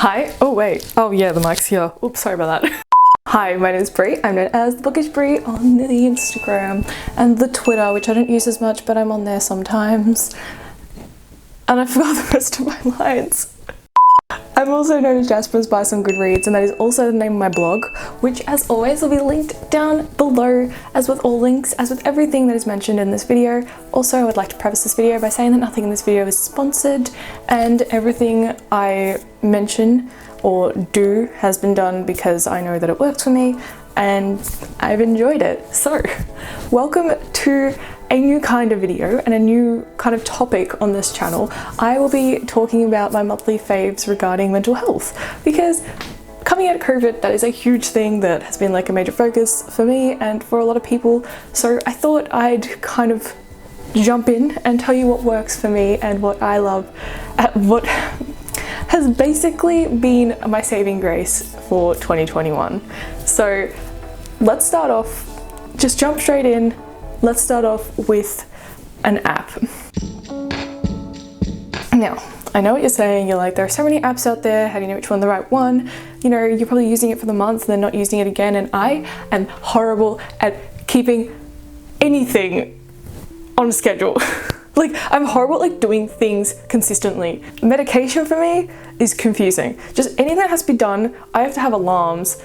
Hi. Oh wait. Oh yeah, the mic's here. Oops, sorry about that. Hi, my name is Bree. I'm known as the Bookish Bree on the Instagram and the Twitter, which I don't use as much, but I'm on there sometimes. And I forgot the rest of my lines. I'm also known as Jasper by some good reads, and that is also the name of my blog, which as always will be linked down below, as with all links, as with everything that is mentioned in this video. Also, I would like to preface this video by saying that nothing in this video is sponsored, and everything I mention or do has been done because I know that it works for me and I've enjoyed it. So, welcome to a new kind of video and a new kind of topic on this channel. I will be talking about my monthly faves regarding mental health, because coming out of COVID, that is a huge thing that has been like a major focus for me and for a lot of people. So I thought I'd kind of jump in and tell you what works for me and what I love, what has basically been my saving grace for 2021. So let's start off, just jump straight in. Let's start off with an app. Now, I know what you're saying. You're like, there are so many apps out there. How do you know which one the right one? You know, you're probably using it for the month and then not using it again. And I am horrible at keeping anything on schedule. Like, I'm horrible at like doing things consistently. Medication for me is confusing. Just anything that has to be done, I have to have alarms.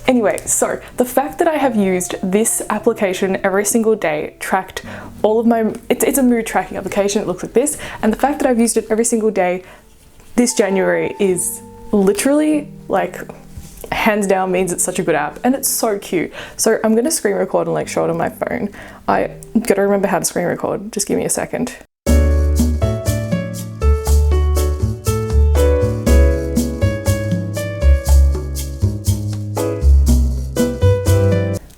Anyway, so the fact that I have used this application every single day, tracked all of my, it's a mood tracking application, it looks like this, and the fact that I've used it every single day this January is literally like hands down means it's such a good app, and it's so cute. So I'm gonna screen record and like show it on my phone. I gotta remember how to screen record, just give me a second.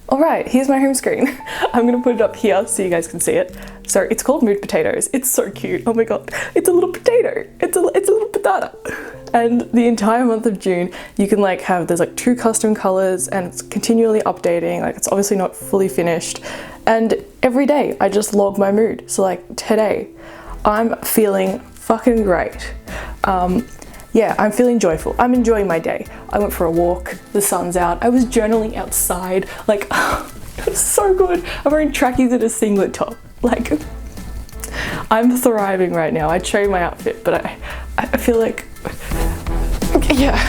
Alright, here's my home screen. I'm gonna put it up here so you guys can see it. So it's called Mood Potatoes. It's so cute. Oh my god, it's a little potato. It's a little patata. And the entire month of June, you can like there's like 2 custom colors, and it's continually updating. Like, it's obviously not fully finished. And every day I just log my mood. So like today, I'm feeling fucking great. Yeah, I'm feeling joyful. I'm enjoying my day. I went for a walk, the sun's out, I was journaling outside, like, it was so good. I'm wearing trackies and a singlet top. Like, I'm thriving right now. I'd show you my outfit, but I feel like, yeah.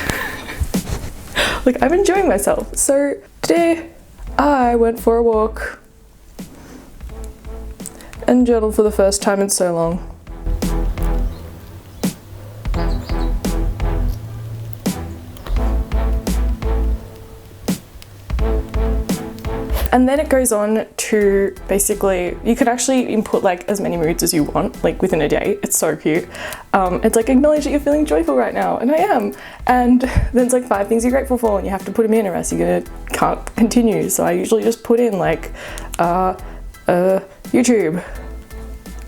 Like, I'm enjoying myself. So today, I went for a walk and journaled for the first time in so long. And then it goes on to basically, you can actually input like as many moods as you want, like within a day. It's so cute. It's like, acknowledge that you're feeling joyful right now, and I am. And then it's like 5 things you're grateful for, and you have to put them in, or else you're can't continue. So I usually just put in like YouTube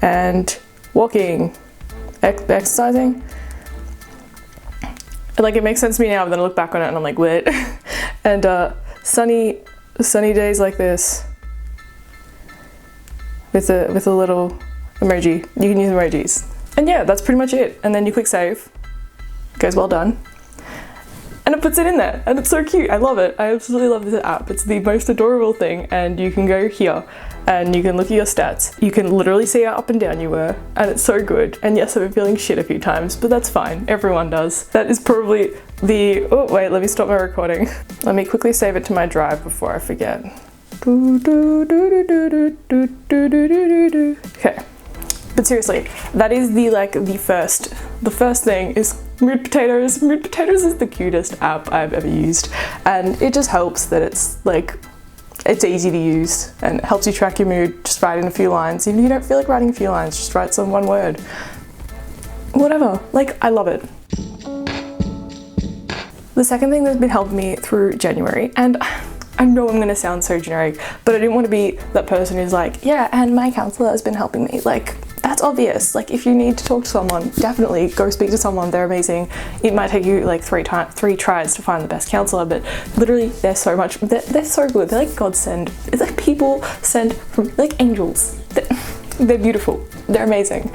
and walking, exercising. And like, it makes sense to me now, but then I look back on it and I'm like, what? And sunny days like this with a little emoji. You can use emojis. And yeah, that's pretty much it. And then you click save. It goes, well done. And it puts it in there, and it's so cute. I love it. I absolutely love this app. It's the most adorable thing, and you can go here and you can look at your stats. You can literally see how up and down you were, and it's so good. And yes, I've been feeling shit a few times, but that's fine. Everyone does. That is probably the, oh wait, let me stop my recording. Let me quickly save it to my drive before I forget. Okay, but seriously, that is the first thing is Mood Potatoes. Mood Potatoes is the cutest app I've ever used, and it just helps that it's like, it's easy to use and it helps you track your mood. Just write in a few lines. Even if you don't feel like writing a few lines, just write some one word. Whatever, like, I love it. The second thing that's been helping me through January, and I know I'm gonna sound so generic, but I didn't want to be that person who's like, yeah, and my counselor has been helping me. Like, that's obvious. Like, if you need to talk to someone, definitely go speak to someone. They're amazing. It might take you like 3 tries to find the best counselor, but literally they're so good. They're like godsend. It's like people sent from, like, angels. They're beautiful. They're amazing.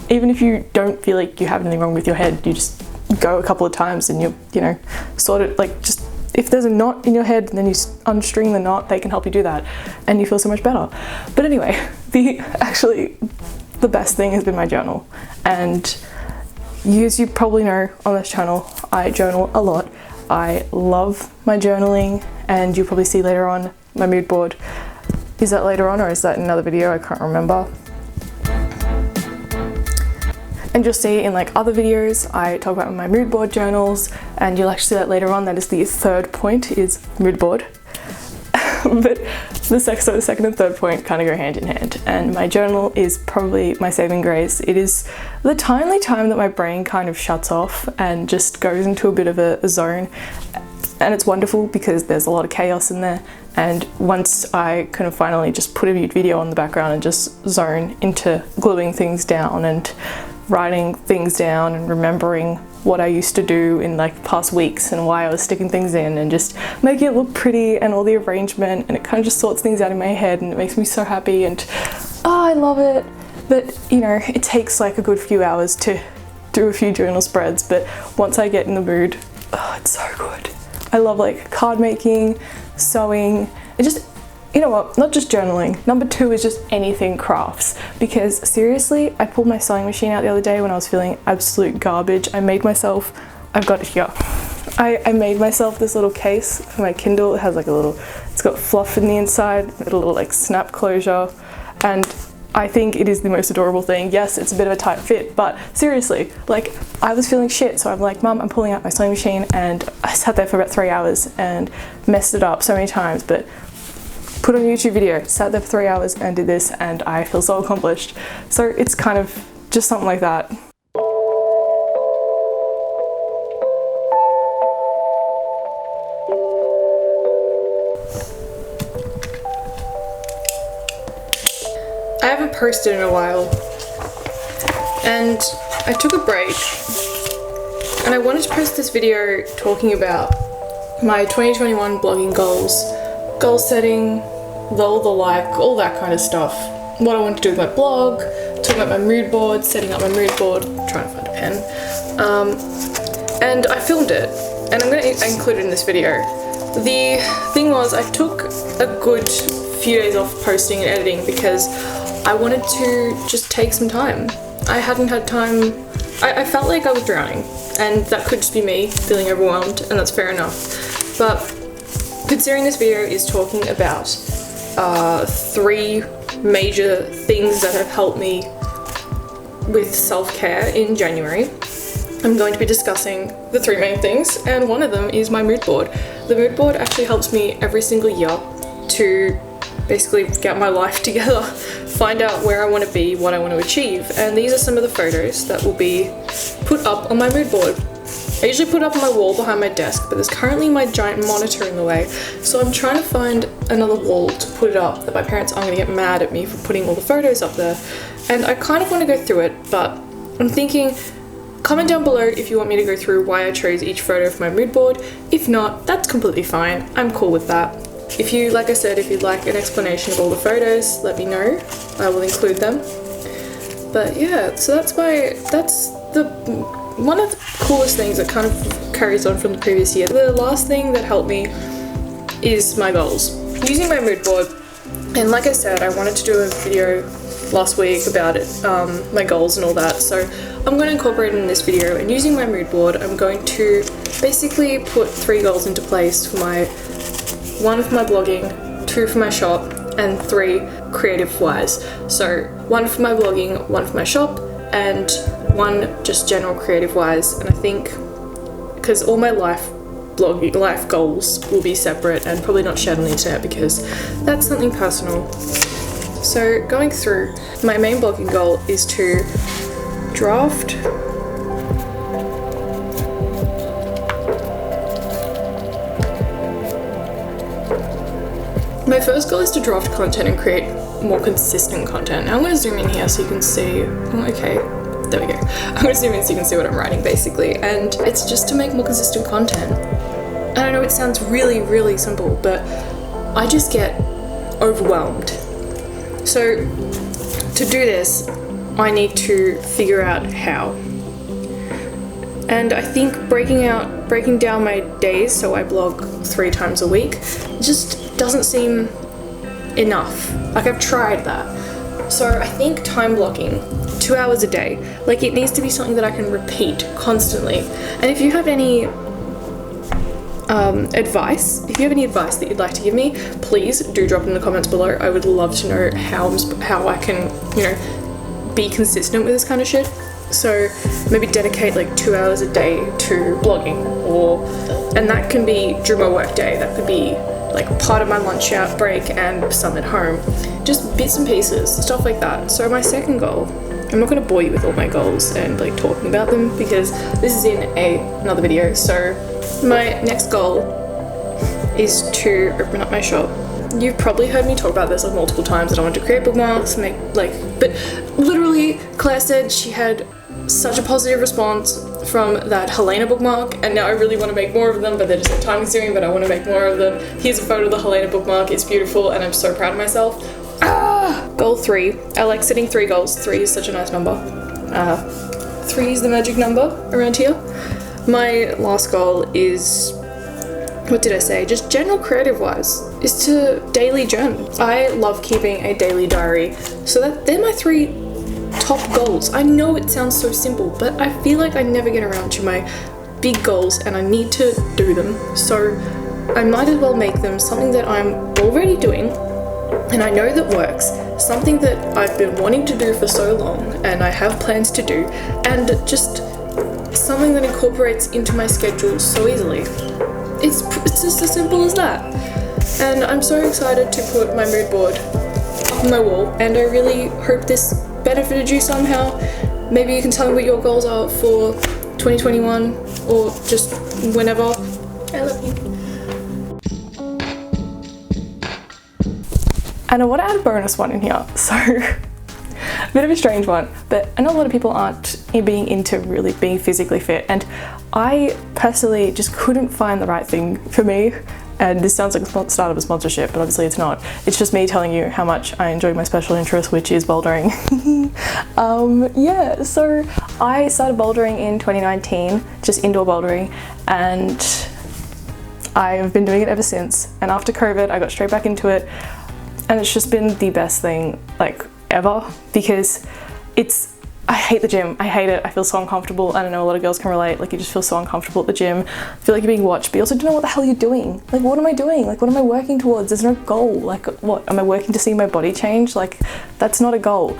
Even if you don't feel like you have anything wrong with your head, go a couple of times and you know, sort it, like, just if there's a knot in your head and then you unstring the knot, they can help you do that and you feel so much better. But anyway, the best thing has been my journal. And as you probably know on this channel, I journal a lot. I love my journaling, and you'll probably see later on my mood board. Is that later on or is that in another video? I can't remember. And you'll see in like other videos, I talk about my mood board journals, and you'll actually see that later on. That is the third point, is mood board. But the second and third point kind of go hand in hand. And my journal is probably my saving grace. It is the only time that my brain kind of shuts off and just goes into a bit of a zone. And it's wonderful because there's a lot of chaos in there. And once I kind of finally just put a video on the background and just zone into gluing things down and writing things down and remembering what I used to do in like past weeks and why I was sticking things in and just making it look pretty and all the arrangement, and it kind of just sorts things out in my head and it makes me so happy, and I love it. But you know, it takes like a good few hours to do a few journal spreads, but once I get in the mood, oh, it's so good. I love like card making, sewing, it just, you know what, not just journaling. Number 2 is just anything crafts, because seriously, I pulled my sewing machine out the other day when I was feeling absolute garbage. I made myself, I've got it here, I made myself this little case for my Kindle. It has like a little, it's got fluff in the inside, a little like snap closure, and I think it is the most adorable thing. Yes, it's a bit of a tight fit, but seriously, like I was feeling shit, so I'm like, Mum, I'm pulling out my sewing machine, and I sat there for about 3 hours and messed it up so many times, but put on a YouTube video, sat there for 3 hours and did this, and I feel so accomplished. So it's kind of just something like that. I haven't posted in a while, and I took a break, and I wanted to post this video talking about my 2021 blogging goals, goal setting, all that kind of stuff. What I want to do with my blog, talking about my mood board, setting up my mood board, trying to find a pen. And I filmed it, and I'm going to include it in this video. The thing was, I took a good few days off posting and editing because I wanted to just take some time. I hadn't had time. I felt like I was drowning, and that could just be me feeling overwhelmed, and that's fair enough. But considering this video is talking about 3 major things that have helped me with self-care in January, I'm going to be discussing the 3 main things, and one of them is my mood board. The mood board actually helps me every single year to basically get my life together, find out where I want to be, what I want to achieve, and these are some of the photos that will be put up on my mood board. I usually put it up on my wall behind my desk, but there's currently my giant monitor in the way, so I'm trying to find another wall to put it up that my parents aren't going to get mad at me for putting all the photos up there. And I kind of want to go through it, but I'm thinking, comment down below if you want me to go through why I chose each photo for my mood board. If not, that's completely fine. I'm cool with that. If you, like I said, if you'd like an explanation of all the photos, let me know. I will include them. But yeah, so that's one of the coolest things that kind of carries on from the previous year. The last thing that helped me is my goals. Using my mood board, and like I said, I wanted to do a video last week about it, my goals and all that, so I'm going to incorporate it in this video. And using my mood board, I'm going to basically put 3 goals into place for 1 for my blogging, 2 for my shop, and 3 creative wise. So 1 for my blogging, 1 for my shop, and 1 just general creative wise. And I think because all my life goals will be separate and probably not shared on the internet because that's something personal. So going through, my main blogging goal is to draft my first goal is to draft content and create more consistent content. Now I'm going to zoom in here so you can see, okay, there we go. I'm going to zoom in so you can see what I'm writing basically, and it's just to make more consistent content. And I know it sounds really, really simple, but I just get overwhelmed. So to do this, I need to figure out how. And I think breaking down my days so I blog 3 times a week just doesn't seem enough. Like, I've tried that. So I think time blocking, 2 hours a day, like, it needs to be something that I can repeat constantly. And if you have any advice that you'd like to give me, please do drop it in the comments below. I would love to know how I can, you know, be consistent with this kind of shit. So maybe dedicate like 2 hours a day to blogging, and that can be during my work day, that could be like part of my lunch out break and some at home, just bits and pieces, stuff like that. So my second goal, I'm not going to bore you with all my goals and like talking about them because this is in another video. So my next goal is to open up my shop. You've probably heard me talk about this like multiple times, that I want to create bookmarks, but literally Claire said she had such a positive response from that Helena bookmark, and now I really want to make more of them, but they're just so time consuming, but I want to make more of them. Here's a photo of the Helena bookmark. It's beautiful and I'm so proud of myself. Goal 3. I like setting 3 goals. 3 is such a nice number. 3 is the magic number around here. My last goal is, what did I say? Just general creative wise, is to daily journal. I love keeping a daily diary. So they're my 3 top goals. I know it sounds so simple, but I feel like I never get around to my big goals and I need to do them. So I might as well make them something that I'm already doing and I know that works, something that I've been wanting to do for so long and I have plans to do, and just something that incorporates into my schedule so easily. It's just as simple as that. And I'm so excited to put my mood board up on my wall, and I really hope this benefited you somehow. Maybe you can tell me what your goals are for 2021 or just whenever. I love you. And I want to add a bonus one in here. So, a bit of a strange one, but I know a lot of people aren't being into really being physically fit, and I personally just couldn't find the right thing for me. And this sounds like a start of a sponsorship, but obviously it's not. It's just me telling you how much I enjoy my special interest, which is bouldering. Yeah, so I started bouldering in 2019, just indoor bouldering, and I've been doing it ever since. And after COVID, I got straight back into it, and it's just been the best thing like ever, because I hate the gym. I hate it. I feel so uncomfortable, and I know a lot of girls can relate. Like, you just feel so uncomfortable at the gym. I feel like you're being watched, but you also don't know what the hell you're doing. Like, what am I doing? Like, what am I working towards? There's no goal. Like, what? Am I working to see my body change? Like, that's not a goal.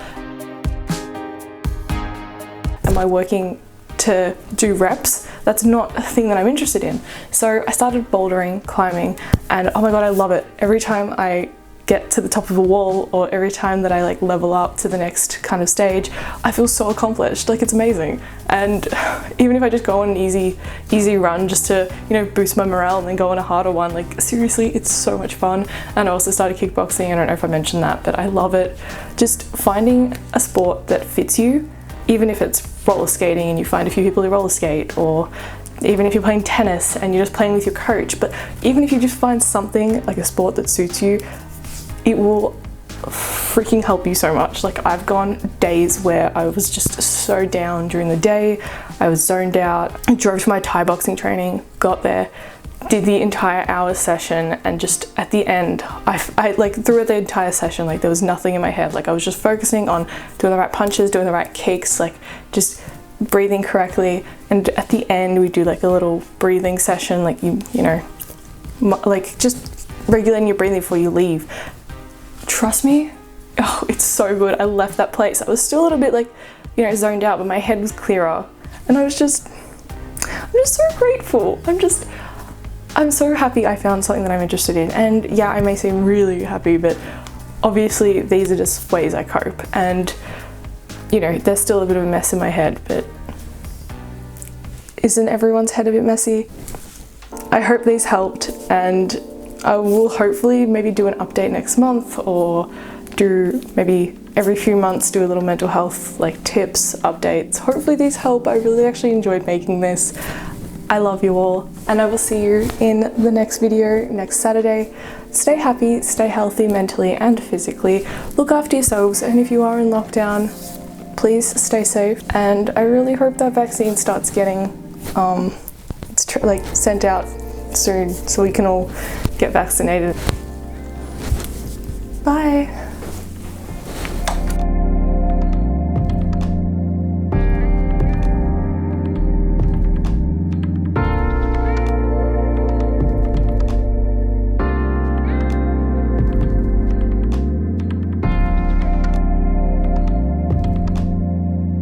Am I working to do reps? That's not a thing that I'm interested in. So I started bouldering, climbing, and oh my God, I love it. Every time I get to the top of a wall, or every time that I like level up to the next kind of stage, I feel so accomplished. Like, it's amazing. And even if I just go on an easy run just to, you know, boost my morale and then go on a harder one, like, seriously, it's so much fun. And I also started kickboxing. I don't know if I mentioned that, but I love it. Just finding a sport that fits you, even if it's roller skating and you find a few people who roller skate, or even if you're playing tennis and you're just playing with your coach, but even if you just find something like a sport that suits you, it will freaking help you so much. Like, I've gone days where I was just so down during the day, I was zoned out, I drove to my Thai boxing training, got there, did the entire hour session, and just at the end, I like throughout the entire session, like there was nothing in my head. Like, I was just focusing on doing the right punches, doing the right kicks, like just breathing correctly. And at the end, we do like a little breathing session, like you know, like just regulating your breathing before you leave. Trust me, oh, it's so good. I left that place, I was still a little bit like, you know, zoned out, but my head was clearer, and I'm just so grateful. I'm so happy I found something that I'm interested in. And yeah, I may seem really happy, but obviously these are just ways I cope, and you know, there's still a bit of a mess in my head, but isn't everyone's head a bit messy? I hope these helped, and I will hopefully maybe do an update next month, or do maybe every few months do a little mental health like tips, updates. Hopefully these help. I really actually enjoyed making this. I love you all, and I will see you in the next video next Saturday. Stay happy, stay healthy mentally and physically. Look after yourselves, and if you are in lockdown, please stay safe. And I really hope that vaccine starts getting it's like sent out soon so we can all get vaccinated. Bye.